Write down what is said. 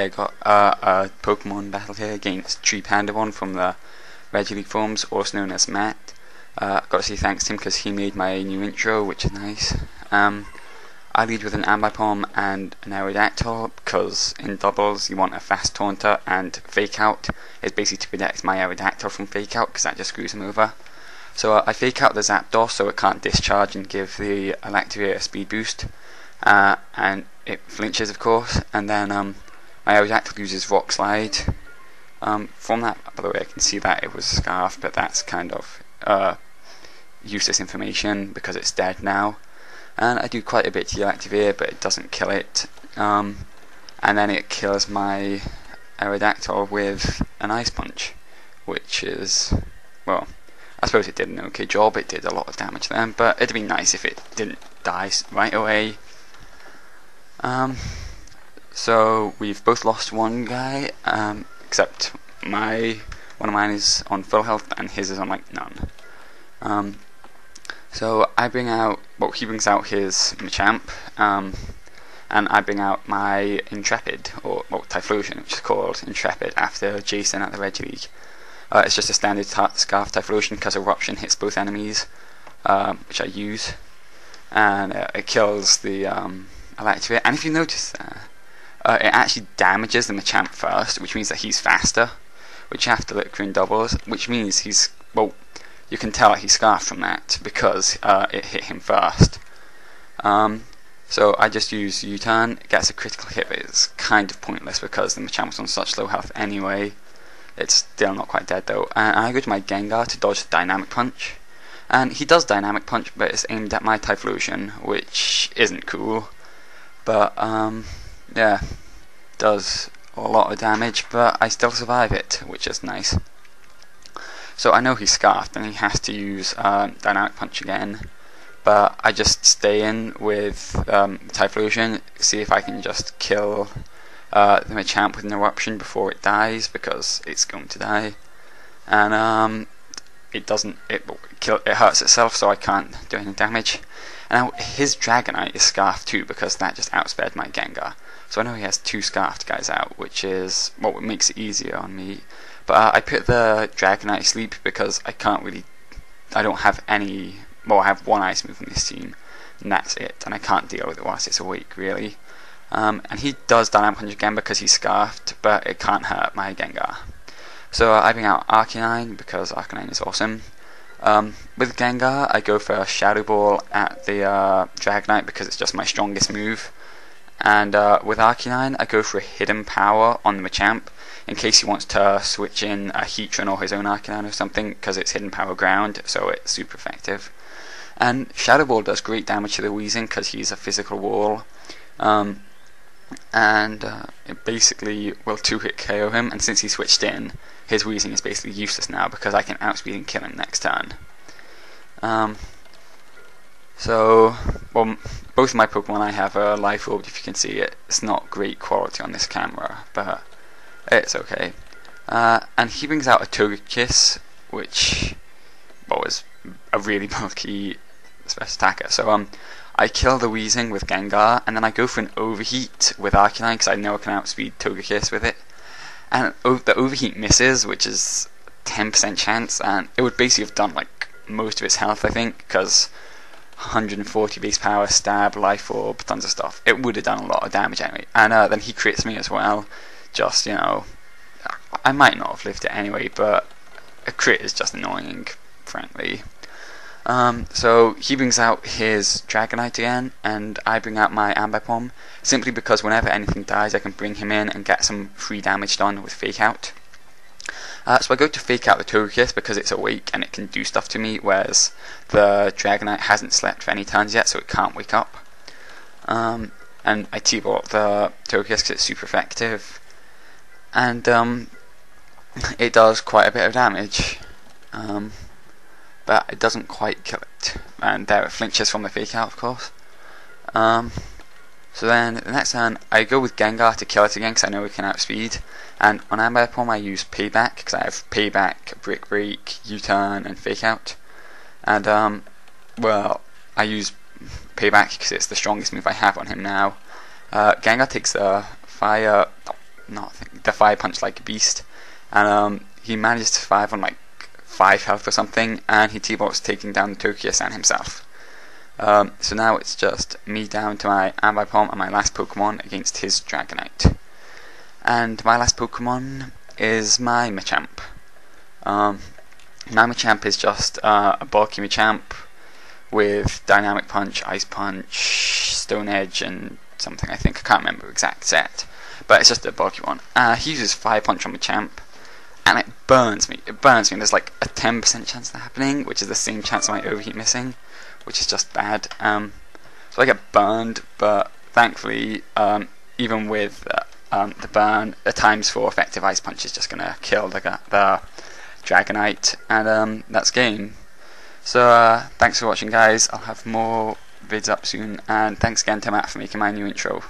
I got a Pokemon battle here against Treepandaone from the Reggie League forums, also known as Matt. Got to say thanks to him because he made my new intro, which is nice. I lead with an Ambipom and an Aerodactyl because in doubles you want a fast taunter, and Fake Out is basically to protect my Aerodactyl from Fake Out because that just screws him over. So I Fake Out the Zapdos so it can't discharge and give the Electavia a speed boost, and it flinches of course, and then my Aerodactyl uses Rock Slide. From that, by the way, I can see that it was Scarfed, but that's kind of useless information because it's dead now. And I do quite a bit to the Electavia, but it doesn't kill it. And then it kills my Aerodactyl with an Ice Punch, which is, well, I suppose it did an okay job. It did a lot of damage then, but it'd be nice if it didn't die right away. So we've both lost one guy, except one of mine is on full health and his is on like none. So I bring out, well, he brings out his Machamp, and I bring out my Intrepid, or well, Typhlosion, which is called Intrepid after Jason at the Reggie League. It's just a standard Scarf Typhlosion because Eruption hits both enemies, which I use, and it kills the Electavia. And if you notice it actually damages the Machamp first, which means that he's faster, which you have to look for in doubles, which means he's, well, you can tell he's Scarfed from that because it hit him first. So I just use U-turn, it gets a critical hit, but it's kind of pointless because the Machamp was on such low health anyway. It's still not quite dead though. And I go to my Gengar to dodge the Dynamic Punch, and he does Dynamic Punch, but it's aimed at my Typhlosion, which isn't cool. But yeah, does a lot of damage, but I still survive it, which is nice. So I know he's Scarfed and he has to use Dynamic Punch again, but I just stay in with Typhlosion, see if I can just kill the Machamp with an Eruption before it dies, because it's going to die. And it doesn't, it hurts itself, so I can't do any damage. And now his Dragonite is Scarfed too, because that just outsped my Gengar. So I know he has two Scarfed guys out, which is what makes it easier on me. But I put the Dragonite to sleep because I don't have any, well, I have one Ice move on this team, and that's it, and I can't deal with it whilst it's awake, really. And he does Dynamic Punch again because he's Scarfed, but it can't hurt my Gengar. So I bring out Arcanine because Arcanine is awesome. With Gengar, I go for Shadow Ball at the Dragonite because it's just my strongest move. And with Arcanine, I go for a Hidden Power on the Machamp in case he wants to switch in a Heatran or his own Arcanine or something, because it's Hidden Power Ground, so it's super effective. And Shadow Ball does great damage to the Weezing because he's a physical wall. And it basically will 2-hit KO him, and since he switched in, his Weezing is basically useless now because I can outspeed and kill him next turn. So, well, both of my Pokemon I have are Life Orbed, if you can see it. It's not great quality on this camera, but it's okay. And he brings out a Togekiss, which, well, is a really bulky special attacker. So, I kill the Weezing with Gengar, and then I go for an Overheat with Arcanine because I know I can outspeed Togekiss with it. And the Overheat misses, which is 10% chance, and it would basically have done like most of its health, I think, because 140 base power, stab, life orb, tons of stuff. It would have done a lot of damage anyway. And then he crits me as well. Just, you know, I might not have lived it anyway, but a crit is just annoying, frankly. So he brings out his Dragonite again, and I bring out my Ambipom, simply because whenever anything dies I can bring him in and get some free damage done with Fake Out. So I go to Fake Out the Togekiss because it's awake and it can do stuff to me, whereas the Dragonite hasn't slept for any turns yet, so it can't wake up. And I T-Ball the Togekiss because it's super effective, and it does quite a bit of damage. But it doesn't quite kill it, and there it flinches from the Fake Out, of course. So then the next turn I go with Gengar to kill it again because I know we can outspeed, and on Ambipom I use Payback because I have Payback, Brick Break, U-turn and Fake Out. And well, I use Payback because it's the strongest move I have on him now. Gengar takes the fire, the fire punch like a beast, and he managed to survive on like 5 health or something, and he T-bolts taking down Tokiya-san himself. So now it's just me down to my Ambipom and my last Pokemon against his Dragonite. And my last Pokemon is my Machamp. My Machamp is just a bulky Machamp with Dynamic Punch, Ice Punch, Stone Edge, and something I think. I can't remember the exact set, but it's just a bulky one. He uses Fire Punch on Machamp, and it burns me. There's like a 10% chance of that happening, which is the same chance of my Overheat missing, which is just bad. So I get burned, but thankfully, even with the burn, the ×4 effective Ice Punch is just gonna kill the Dragonite, and that's game. So thanks for watching, guys. I'll have more vids up soon, and thanks again to Matt for making my new intro.